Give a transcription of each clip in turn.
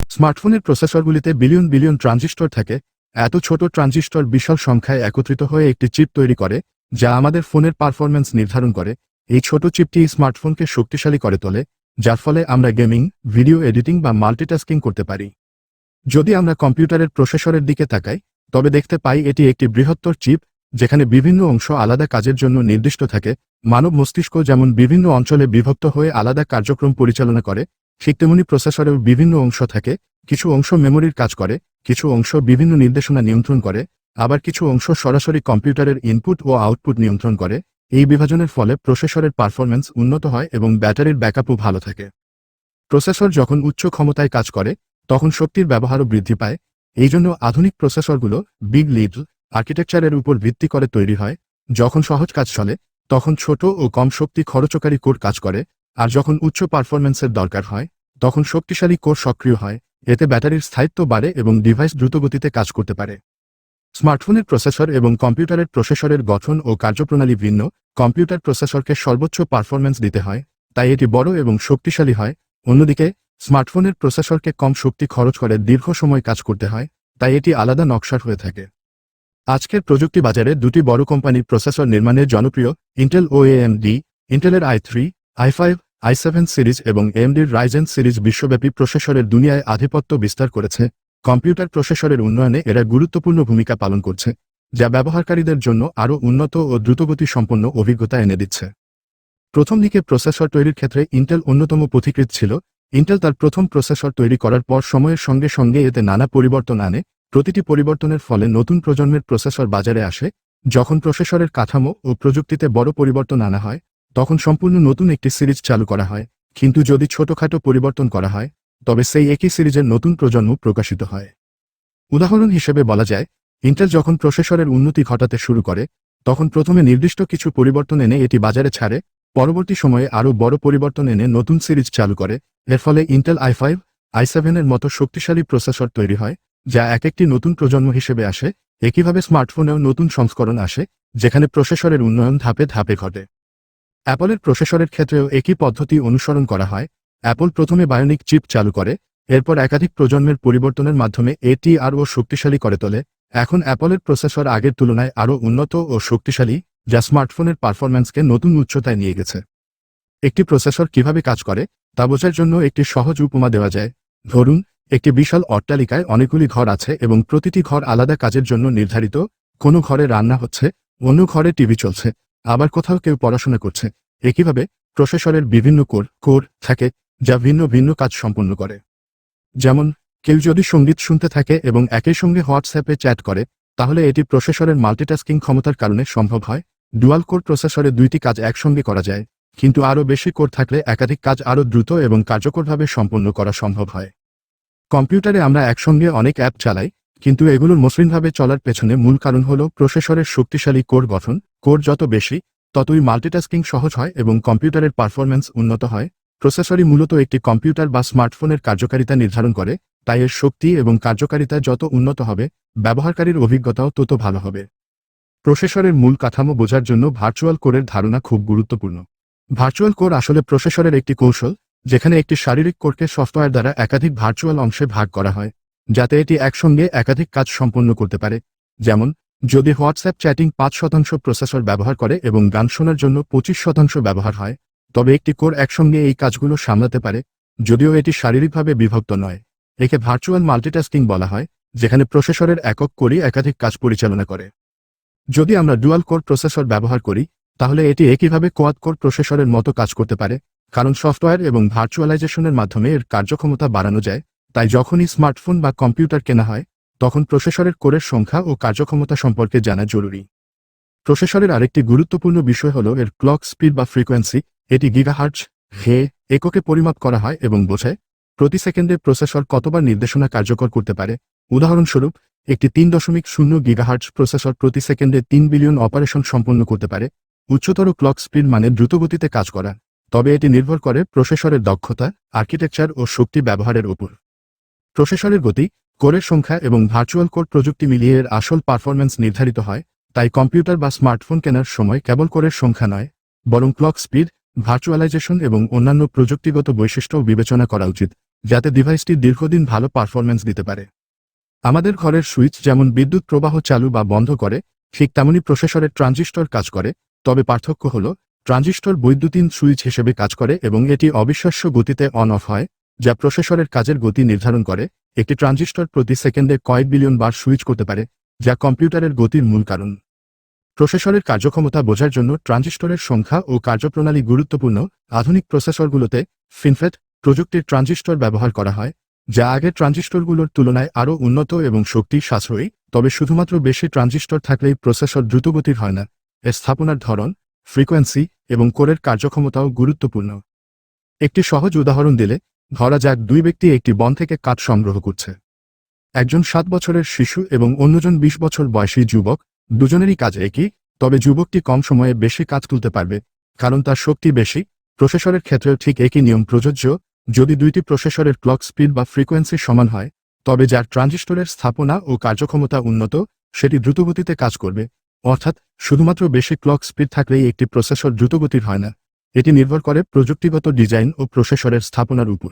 স্মার্টফোনের প্রসেসরগুলিতে billion billion transistor থাকে। এত ছোট ট্রানজিস্টর বিশাল সংখ্যায় একত্রিত হয়ে একটি চিপ তৈরি করে, যা আমাদের ফোনের পারফরম্যান্স নির্ধারণ করে। এই ছোট চিপটি স্মার্টফোনকে শক্তিশালী করে তোলে, যার ফলে আমরা গেমিং, ভিডিও এডিটিং বা মাল্টিটাস্কিং করতে পারি। যদি আমরা কম্পিউটারের প্রসেসরের দিকে তাকাই, তবে দেখতে পাই এটি একটি বৃহত্তর চিপ, যেখানে বিভিন্ন অংশ আলাদা কাজের জন্য নির্দিষ্ট থাকে। মানব মস্তিষ্ক যেমন বিভিন্ন অঞ্চলে বিভক্ত হয়ে আলাদা কার্যক্রম পরিচালনা করে, ঠিক তেমনি প্রসেসরেও বিভিন্ন অংশ থাকে। কিছু অংশ মেমোরির কাজ করে, কিছু অংশ বিভিন্ন নির্দেশনা নিয়ন্ত্রণ করে, আবার কিছু অংশ সরাসরি কম্পিউটারের ইনপুট ও আউটপুট নিয়ন্ত্রণ করে। এই বিভাজনের ফলে প্রসেসরের পারফরম্যান্স উন্নত হয় এবং ব্যাটারির ব্যাকআপও ভালো থাকে। প্রসেসর যখন উচ্চ ক্ষমতায় কাজ করে, তখন শক্তির ব্যবহারও বৃদ্ধি পায়। এই জন্য আধুনিক প্রসেসরগুলো বিগ লিটল আর্কিটেকচারের উপর ভিত্তি করে তৈরি হয়। যখন সহজ কাজ চলে, তখন ছোট ও কম শক্তি খরচকারী কোর কাজ করে, আর যখন উচ্চ পারফরম্যান্সের দরকার হয়, তখন শক্তিশালী কোর সক্রিয় হয়। এতে ব্যাটারির স্থায়িত্ব বাড়ে এবং ডিভাইস দ্রুতগতিতে কাজ করতে পারে। স্মার্টফোনের প্রসেসর এবং কম্পিউটারের প্রসেসরের গঠন ও কার্যপ্রণালী ভিন্ন। কম্পিউটার প্রসেসরকে সর্বোচ্চ পারফরম্যান্স দিতে হয়, তাই এটি বড় এবং শক্তিশালী হয়। অন্যদিকে স্মার্টফোনের প্রসেসরকে কম শক্তি খরচ করে দীর্ঘ সময় কাজ করতে হয়, তাই এটি আলাদা নকশার হয়ে থাকে। আজকের প্রযুক্তি বাজারে দুটি বড় কোম্পানি প্রসেসর নির্মাণে জনপ্রিয়, ইন্টেল ও এএমডি। ইন্টেলের i3, i5, i7 সিরিজ এবং এএমডির রাইজেন সিরিজ বিশ্বব্যাপী প্রসেসরের দুনিয়ায় আধিপত্য বিস্তার করেছে। কম্পিউটার প্রসেসরের উন্নয়নে এরা গুরুত্বপূর্ণ ভূমিকা পালন করছে, যা ব্যবহারকারীদের জন্য আরও উন্নত ও দ্রুতগতি সম্পন্ন অভিজ্ঞতা এনে দিচ্ছে। প্রথম দিকে প্রসেসর তৈরির ক্ষেত্রে ইন্টেল অন্যতম পথিকৃৎ ছিল। ইন্টেল তার প্রথম প্রসেসর তৈরি করার পর সময়ের সঙ্গে সঙ্গে এতে নানা পরিবর্তন আনে। প্রতিটি পরিবর্তনের ফলে নতুন প্রজন্মের প্রসেসর বাজারে আসে। যখন প্রসেসরের কাঠামো ও প্রযুক্তিতে বড় পরিবর্তন আনা হয়, তখন সম্পূর্ণ নতুন একটি সিরিজ চালু করা হয়। কিন্তু যদি ছোটখাটো পরিবর্তন করা হয়, তবে সেই একই সিরিজের নতুন প্রজন্ম প্রকাশিত হয়। উদাহরণ হিসেবে বলা যায়, ইন্টেল যখন প্রসেসরের উন্নতি ঘটাতে শুরু করে, তখন প্রথমে নির্দিষ্ট কিছু পরিবর্তন এনে এটি বাজারে ছাড়ে। পরবর্তী সময়ে আরও বড় পরিবর্তন এনে নতুন সিরিজ চালু করে। এর ফলে ইন্টেল i5, i7 এর মতো শক্তিশালী প্রসেসর তৈরি হয়, যা এক একটি নতুন প্রজন্ম হিসেবে আসে। একইভাবে স্মার্টফোনেও নতুন সংস্করণ আসে, যেখানে প্রসেসরের উন্নয়ন ধাপে ধাপে ঘটে। অ্যাপলের প্রসেসরের ক্ষেত্রেও একই পদ্ধতি অনুসরণ করা হয়। অ্যাপল প্রথমে বায়োনিক চিপ চালু করে, এরপর একাধিক প্রজন্মের পরিবর্তনের মাধ্যমে এটি আরও শক্তিশালী করে তোলে। এখন অ্যাপলের প্রসেসর আগের তুলনায় আরও উন্নত ও শক্তিশালী, যা স্মার্টফোনের পারফরম্যান্সকে নতুন উচ্চতায় নিয়ে গেছে। একটি প্রসেসর কিভাবে কাজ করে তা বোঝার জন্য একটি সহজ উপমা দেওয়া যায়। ধরুন, একটি বিশাল অট্টালিকায় অনেকগুলি ঘর আছে এবং প্রতিটি ঘর আলাদা কাজের জন্য নির্ধারিত। কোনো ঘরে রান্না হচ্ছে, অন্য ঘরে টিভি চলছে, আবার কোথাও কেউ পড়াশোনা করছে। একইভাবে প্রসেসরের বিভিন্ন কোর থাকে, যা ভিন্ন ভিন্ন কাজ সম্পন্ন করে। যেমন, কেউ যদি সঙ্গীত শুনতে থাকে এবং একই সঙ্গে হোয়াটসঅ্যাপে চ্যাট করে, তাহলে এটি প্রসেসরের মাল্টিটাস্কিং ক্ষমতার কারণে সম্ভব হয়। ডুয়াল কোর প্রসেসরে দুইটি কাজ একসঙ্গে করা যায়, কিন্তু আরও বেশি কোর থাকলে একাধিক কাজ আরও দ্রুত এবং কার্যকরভাবে সম্পন্ন করা সম্ভব হয়। কম্পিউটারে আমরা একসঙ্গে অনেক অ্যাপ চালাই, কিন্তু এগুলোর মসৃণভাবে চলার পেছনে মূল কারণ হল প্রসেসরের শক্তিশালী কোর গঠন। কোর যত বেশি, ততই মাল্টিটাস্কিং সহজ হয় এবং কম্পিউটারের পারফরম্যান্স উন্নত হয়। প্রসেসরই মূলত একটি কম্পিউটার বা স্মার্টফোনের কার্যকারিতা নির্ধারণ করে, তাই এর শক্তি এবং কার্যকারিতা যত উন্নত হবে, ব্যবহারকারীর অভিজ্ঞতাও তত ভালো হবে। প্রসেসরের মূল কাঠামো বোঝার জন্য ভার্চুয়াল কোরের ধারণা খুব গুরুত্বপূর্ণ। ভার্চুয়াল কোর আসলে প্রসেসরের একটি কৌশল, যেখানে একটি শারীরিক কোরকে সফটওয়্যার দ্বারা একাধিক ভার্চুয়াল অংশে ভাগ করা হয়, যাতে এটি একসঙ্গে একাধিক কাজ সম্পন্ন করতে পারে। যেমন, যদি হোয়াটসঅ্যাপ চ্যাটিং 5% প্রসেসর ব্যবহার করে এবং গান শোনার জন্য 25% ব্যবহার হয়, তবে একটি কোর একসঙ্গে এই কাজগুলো সামলাতে পারে, যদিও এটি শারীরিকভাবে বিভক্ত নয়। একে ভার্চুয়াল মাল্টিটাস্কিং বলা হয়, যেখানে প্রসেসরের একক কোরই একাধিক কাজ পরিচালনা করে। যদি আমরা ডুয়াল কোর প্রসেসর ব্যবহার করি, তাহলে এটি একইভাবে কোয়াড কোর প্রসেসরের মতো কাজ করতে পারে, কারণ সফটওয়্যার এবং ভার্চুয়ালাইজেশনের মাধ্যমে এর কার্যক্ষমতা বাড়ানো যায়। তাই যখনই স্মার্টফোন বা কম্পিউটার কেনা হয়, তখন প্রসেসরের কোরের সংখ্যা ও কার্যক্ষমতা সম্পর্কে জানা জরুরি। প্রসেসরের আরেকটি গুরুত্বপূর্ণ বিষয় হল এর ক্লক স্পিড বা ফ্রিকোয়েন্সি। এটি গিগাহার্টজ এককে পরিমাপ করা হয় এবং বোঝায় প্রতি সেকেন্ডে প্রসেসর কতবার নির্দেশনা কার্যকর করতে পারে। উদাহরণস্বরূপ, একটি 3.0 গিগাহার্টজ প্রসেসর প্রতি সেকেন্ডে 3 বিলিয়ন অপারেশন সম্পন্ন করতে পারে। উচ্চতর ক্লক স্পিড মানে দ্রুতগতিতে কাজ করা, তবে এটি নির্ভর করে প্রসেসরের দক্ষতা, আর্কিটেকচার ও শক্তি ব্যবহারের উপর। প্রসেসরের গতি, কোরের সংখ্যা এবং ভার্চুয়াল কোর প্রযুক্তি মিলিয়ে এর আসল পারফরম্যান্স নির্ধারিত হয়। তাই কম্পিউটার বা স্মার্টফোন কেনার সময় কেবল কোরের সংখ্যা নয়, বরং ক্লক স্পিড, ভার্চুয়ালাইজেশন এবং অন্যান্য প্রযুক্তিগত বৈশিষ্ট্যও বিবেচনা করা উচিত। যাতে ডিভাইসটি দীর্ঘদিন ভালো পারফরম্যান্স দিতে পারে। আমাদের ঘরের সুইচ যেমন বিদ্যুৎ প্রবাহ চালু বা বন্ধ করে, ঠিক তেমনি প্রসেসরের ট্রানজিস্টর কাজ করে, তবে পার্থক্য হল ট্রানজিস্টর বৈদ্যুতিন সুইচ হিসেবে কাজ করে এবং এটি অবিশ্বাস্য গতিতে অন অফ হয়, যা প্রসেসরের কাজের গতি নির্ধারণ করে। একটি ট্রানজিস্টর প্রতি সেকেন্ডে কয়েক বিলিয়ন বার সুইচ করতে পারে, যা কম্পিউটারের গতির মূল কারণ। প্রসেসরের কার্যক্ষমতা বোঝার জন্য ট্রানজিস্টরের সংখ্যা ও কার্যপ্রণালী গুরুত্বপূর্ণ। আধুনিক প্রসেসরগুলোতে ফিনফেট প্রযুক্তির ট্রানজিস্টর ব্যবহার করা হয়, যা আগের ট্রানজিস্টরগুলোর তুলনায় আরও উন্নত এবং শক্তি সাশ্রয়ী। তবে শুধুমাত্র বেশি ট্রানজিস্টর থাকলেই প্রসেসর দ্রুতগতির হয় না, এর স্থাপনার ধরন, ফ্রিকোয়েন্সি এবং কোরের কার্যক্ষমতাও গুরুত্বপূর্ণ। একটি সহজ উদাহরণ দিলে, ধরা যাক দুই ব্যক্তি একটি বন থেকে কাঠ সংগ্রহ করছে। একজন 7 বছরের শিশু এবং অন্যজন 20 বছর বয়সী যুবক। দুজনেরই কাজ একই, তবে যুবকটি কম সময়ে বেশি কাজ তুলতে পারবে, কারণ তার শক্তি বেশি। প্রসেসরের ক্ষেত্রেও ঠিক একই নিয়ম প্রযোজ্য। যদি দুইটি প্রসেসরের ক্লক স্পিড বা ফ্রিকোয়েন্সি সমান হয়, তবে যার ট্রানজিস্টরের স্থাপনা ও কার্যক্ষমতা উন্নত, সেটি দ্রুতগতিতে কাজ করবে। অর্থাৎ শুধুমাত্র বেশি ক্লক স্পিড থাকলেই একটি প্রসেসর দ্রুতগতির হয় না, এটি নির্ভর করে প্রযুক্তিগত ডিজাইন ও প্রসেসরের স্থাপনার উপর।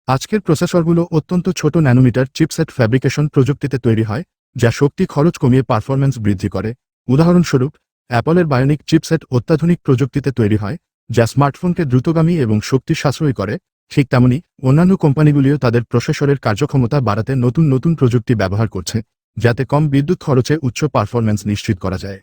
আজকের প্রসেসরগুলো অত্যন্ত ছোট ন্যানোমিটার চিপসেট ফ্যাব্রিকেশন প্রযুক্তিতে তৈরি হয়, যা শক্তি খরচ কমিয়ে পারফরম্যান্স বৃদ্ধি করে। উদাহরণস্বরূপ, অ্যাপলের বায়োনিক চিপসেট অত্যাধুনিক প্রযুক্তিতে তৈরি হয়, যা স্মার্টফোনকে দ্রুতগামী এবং শক্তি সাশ্রয়ী করে। ঠিক তেমনি অন্যান্য কোম্পানিগুলিও তাদের প্রসেসরের কার্যক্ষমতা বাড়াতে নতুন নতুন প্রযুক্তি ব্যবহার করছে, যাতে কম বিদ্যুৎ খরচে উচ্চ পারফরম্যান্স নিশ্চিত করা যায়।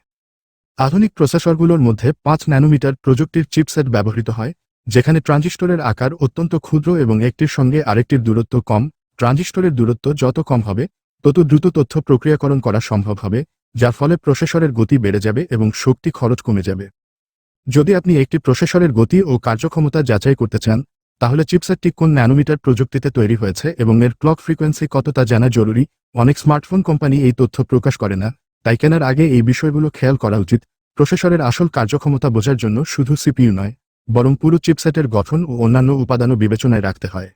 আধুনিক প্রসেসরগুলোর মধ্যে 5 ন্যানোমিটার প্রযুক্তির চিপসেট ব্যবহৃত হয়, যেখানে ট্রানজিস্টরের আকার অত্যন্ত ক্ষুদ্র এবং একটির সঙ্গে আরেকটির দূরত্ব কম। ট্রানজিস্টরের দূরত্ব যত কম হবে, তত দ্রুত তথ্য প্রক্রিয়াকরণ করা সম্ভব হবে, যার ফলে প্রসেসরের গতি বেড়ে যাবে এবং শক্তি খরচ কমে যাবে। যদি আপনি একটি প্রসেসরের গতি ও কার্যক্ষমতা যাচাই করতে চান, তাহলে চিপসেটটি কোন ন্যানোমিটার প্রযুক্তিতে তৈরি হয়েছে এবং এর ক্লক ফ্রিকোয়েন্সি কত তা জানা জরুরি। অনেক স্মার্টফোন কোম্পানি এই তথ্য প্রকাশ করে না, তাই কেনার আগে এই বিষয়গুলো খেয়াল করা উচিত। প্রসেসরের আসল কার্যক্ষমতা বোঝার জন্য শুধু সিপিইউ নয়, বরং পুরো চিপসেটের গঠন ও অন্যান্য উপাদানও বিবেচনায় রাখতে হয়।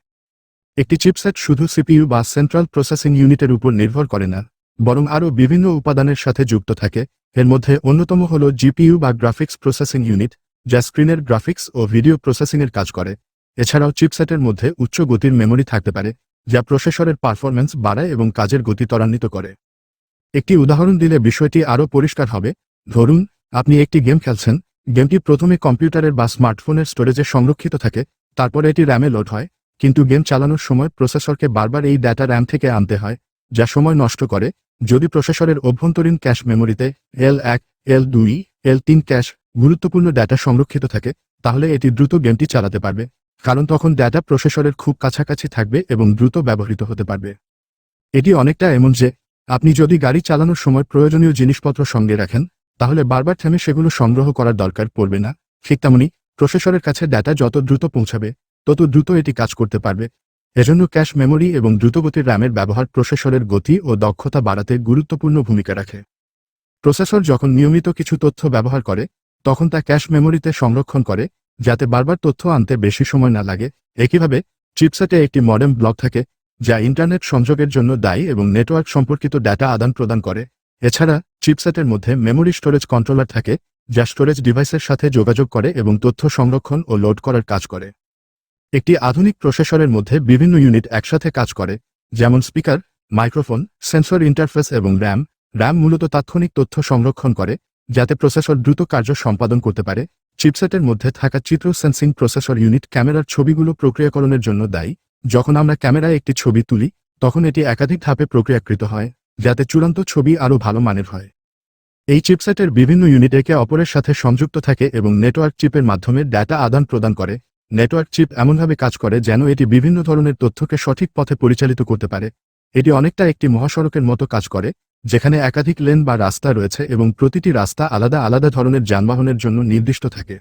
একটি চিপসেট শুধু সিপিইউ বা সেন্ট্রাল প্রসেসিং ইউনিটের উপর নির্ভর করে না, বরং আরও বিভিন্ন উপাদানের সাথে যুক্ত থাকে। এর মধ্যে অন্যতম হল জিপিইউ বা গ্রাফিক্স প্রসেসিং ইউনিট, যা স্ক্রিনের গ্রাফিক্স ও ভিডিও প্রসেসিংয়ের কাজ করে। এছাড়াও চিপসেটের মধ্যে উচ্চ গতির মেমরি থাকতে পারে, যা প্রসেসরের পারফরম্যান্স বাড়ায় এবং কাজের গতি ত্বরান্বিত করে। একটি উদাহরণ দিলে বিষয়টি আরও পরিষ্কার হবে। ধরুন, আপনি একটি গেম খেলছেন। গেমটি প্রথমে কম্পিউটারের বা স্মার্টফোনের স্টোরেজে সংরক্ষিত থাকে, তারপরে এটি র্যামে লোড হয়। কিন্তু গেম চালানোর সময় প্রসেসরকে বারবার এই ডেটা র্যাম থেকে আনতে হয়, যা সময় নষ্ট করে। যদি প্রসেসরের অভ্যন্তরীণ ক্যাশ মেমরিতে L1, L2, L3 ক্যাশ গুরুত্বপূর্ণ ডেটা সংরক্ষিত থাকে, তাহলে এটি দ্রুত গেমটি চালাতে পারবে, কারণ তখন ডেটা প্রসেসরের খুব কাছাকাছি থাকবে এবং দ্রুত ব্যবহৃত হতে পারবে। এটি অনেকটা এমন যে, আপনি যদি গাড়ি চালানোর সময় প্রয়োজনীয় জিনিসপত্র সঙ্গে রাখেন, তাহলে বারবার থেমে সেগুলো সংগ্রহ করার দরকার পড়বে না। ঠিক তেমনি প্রসেসরের কাছে ডেটা যত দ্রুত পৌঁছাবে, তত দ্রুত এটি কাজ করতে পারবে। এজন্য ক্যাশ মেমরি এবং দ্রুতগতির র্যামের ব্যবহার প্রসেসরের গতি ও দক্ষতা বাড়াতে গুরুত্বপূর্ণ ভূমিকা রাখে। প্রসেসর যখন নিয়মিত কিছু তথ্য ব্যবহার করে, তখন তা ক্যাশ মেমরিতে সংরক্ষণ করে, যাতে বারবার তথ্য আনতে বেশি সময় না লাগে। একইভাবে চিপসেটে একটি মডেম ব্লক থাকে, যা ইন্টারনেট সংযোগের জন্য দায়ী এবং নেটওয়ার্ক সম্পর্কিত ডেটা আদান প্রদান করে। এছাড়া চিপসেটের মধ্যে মেমরি স্টোরেজ কন্ট্রোলার থাকে, যা স্টোরেজ ডিভাইসের সাথে যোগাযোগ করে এবং তথ্য সংরক্ষণ ও লোড করার কাজ করে। একটি আধুনিক প্রসেসরের মধ্যে বিভিন্ন ইউনিট একসাথে কাজ করে, যেমন স্পিকার, মাইক্রোফোন, সেন্সর ইন্টারফেস এবং র্যাম। র্যাম মূলত তাৎক্ষণিক তথ্য সংরক্ষণ করে, যাতে প্রসেসর দ্রুত কার্য সম্পাদন করতে পারে। চিপসেটের মধ্যে থাকা চিত্র সেন্সিং প্রসেসর ইউনিট ক্যামেরার ছবিগুলো প্রক্রিয়াকরণের জন্য দায়ী। যখন আমরা ক্যামেরায় একটি ছবি তুলি, তখন এটি একাধিক ধাপে প্রক্রিয়াকৃত হয়, যাতে চূড়ান্ত ছবি আরও ভালো মানের হয়। এই চিপসেটের বিভিন্ন ইউনিট একে অপরের সাথে সংযুক্ত থাকে এবং নেটওয়ার্ক চিপের মাধ্যমে ডেটা আদান প্রদান করে। নেটওয়ার্ক চিপ এমনভাবে কাজ করে যেন এটি বিভিন্ন ধরনের তথ্যকে সঠিক পথে পরিচালিত করতে পারে। এটি অনেকটা একটি মহাসড়কের মতো কাজ করে, যেখানে একাধিক লেন বা রাস্তা রয়েছে এবং প্রতিটি রাস্তা আলাদা আলাদা ধরনের যানবাহনের জন্য নির্দিষ্ট থাকে।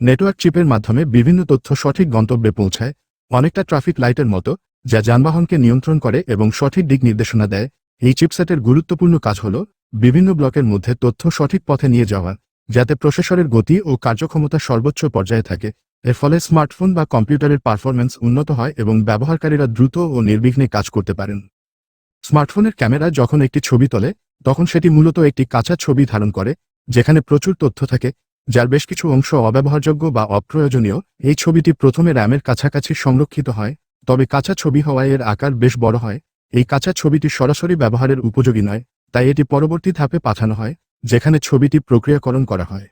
নেটওয়ার্ক চিপের মাধ্যমে বিভিন্ন তথ্য সঠিক গন্তব্যে পৌঁছায়, অনেকটা ট্রাফিক লাইটের মতো, যা যানবাহনকে নিয়ন্ত্রণ করে এবং সঠিক দিক নির্দেশনা দেয়। এই চিপসেটের গুরুত্বপূর্ণ কাজ হল বিভিন্ন ব্লকের মধ্যে তথ্য সঠিক পথে নিয়ে যাওয়া, যাতে প্রসেসরের গতি ও কার্যক্ষমতা সর্বোচ্চ পর্যায়ে থাকে। এর ফলে স্মার্টফোন বা কম্পিউটারের পারফরম্যান্স উন্নত হয় এবং ব্যবহারকারীরা দ্রুত ও নির্বিঘ্নে কাজ করতে পারেন। স্মার্টফোনের ক্যামেরা যখন একটি ছবি তোলে, তখন সেটি মূলত একটি কাঁচা ছবি ধারণ করে, যেখানে প্রচুর তথ্য থাকে, যার বেশ কিছু অংশ অব্যবহারযোগ্য বা অপ্রয়োজনীয়। এই ছবিটি প্রথমে র্যামের কাছাকাছি সংরক্ষিত হয়, তবে কাঁচা ছবি হওয়ায় এর আকার বেশ বড় হয়। এই কাঁচা ছবিটি সরাসরি ব্যবহারের উপযোগী নয়, তাই এটি পরবর্তী ধাপে পাঠানো হয়, যেখানে ছবিটি প্রক্রিয়াকরণ করা হয়।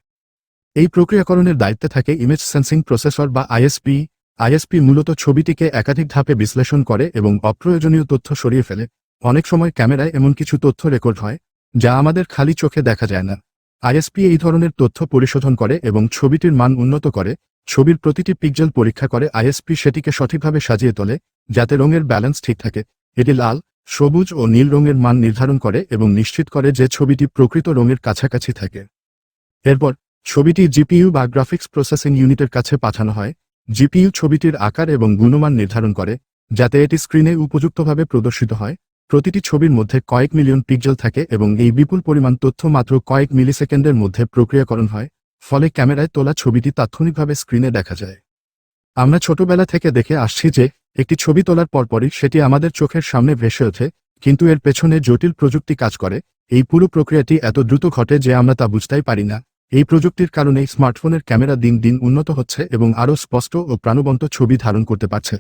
এই প্রক্রিয়াকরণের দায়িত্বে থাকে ইমেজ সেন্সিং প্রসেসর বা আইএসপি। আইএসপি মূলত ছবিটিকে একাধিক ধাপে বিশ্লেষণ করে এবং অপ্রয়োজনীয় তথ্য সরিয়ে ফেলে। অনেক সময় ক্যামেরায় এমন কিছু তথ্য রেকর্ড হয় যা আমাদের খালি চোখে দেখা যায় না। আইএসপি এই ধরনের তথ্য পরিশোধন করে এবং ছবিটির মান উন্নত করে। ছবির প্রতিটি পিক্সেল পরীক্ষা করে আইএসপি সেটিকে সঠিকভাবে সাজিয়ে তোলে, যাতে রঙের ব্যালেন্স ঠিক থাকে। এটি লাল, সবুজ ও নীল রঙের মান নির্ধারণ করে এবং নিশ্চিত করে যে ছবিটি প্রকৃত রঙের কাছাকাছি থাকে। এরপর ছবিটি জিপিইউ বা গ্রাফিক্স প্রসেসিং ইউনিটের কাছে পাঠানো হয়। জিপিইউ ছবিটির আকার এবং গুণমান নির্ধারণ করে, যাতে এটি স্ক্রিনে উপযুক্তভাবে প্রদর্শিত হয়। প্রতিটি ছবির মধ্যে কয়েক মিলিয়ন পিক্সেল থাকে এবং এই বিপুল পরিমাণ তথ্য মাত্র কয়েক মিলিসেকেন্ডের মধ্যে প্রক্রিয়াকরণ হয়, ফলে ক্যামেরায় তোলা ছবিটি তাৎক্ষণিকভাবে স্ক্রিনে দেখা যায়। আমরা ছোটবেলা থেকে দেখে আসছি যে একটি ছবি তোলার পরপরই সেটি আমাদের চোখের সামনে ভেসে ওঠে, কিন্তু এর পেছনে জটিল প্রযুক্তি কাজ করে। এই পুরো প্রক্রিয়াটি এত দ্রুত ঘটে যে আমরা তা বুঝতেই পারি না। এই প্রযুক্তির কারণেই স্মার্টফোনের ক্যামেরা দিন দিন উন্নত হচ্ছে এবং আরও স্পষ্ট ও প্রাণবন্ত ছবি ধারণ করতে পারছে।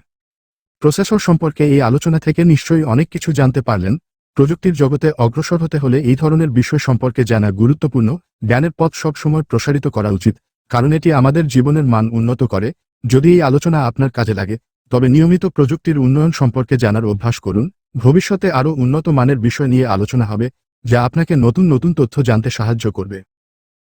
প্রসেসর সম্পর্কে এই আলোচনা থেকে নিশ্চয়ই অনেক কিছু জানতে পারলেন। প্রযুক্তির জগতে অগ্রসর হতে হলে এই ধরনের বিষয় সম্পর্কে জানা গুরুত্বপূর্ণ। জ্ঞানের পথ সবসময় প্রসারিত করা উচিত, কারণ এটি আমাদের জীবনের মান উন্নত করে। যদি এই আলোচনা আপনার কাজে লাগে, তবে নিয়মিত প্রযুক্তির উন্নয়ন সম্পর্কে জানার অভ্যাস করুন। ভবিষ্যতে আরও উন্নত মানের বিষয় নিয়ে আলোচনা হবে, যা আপনাকে নতুন নতুন তথ্য জানতে সাহায্য করবে।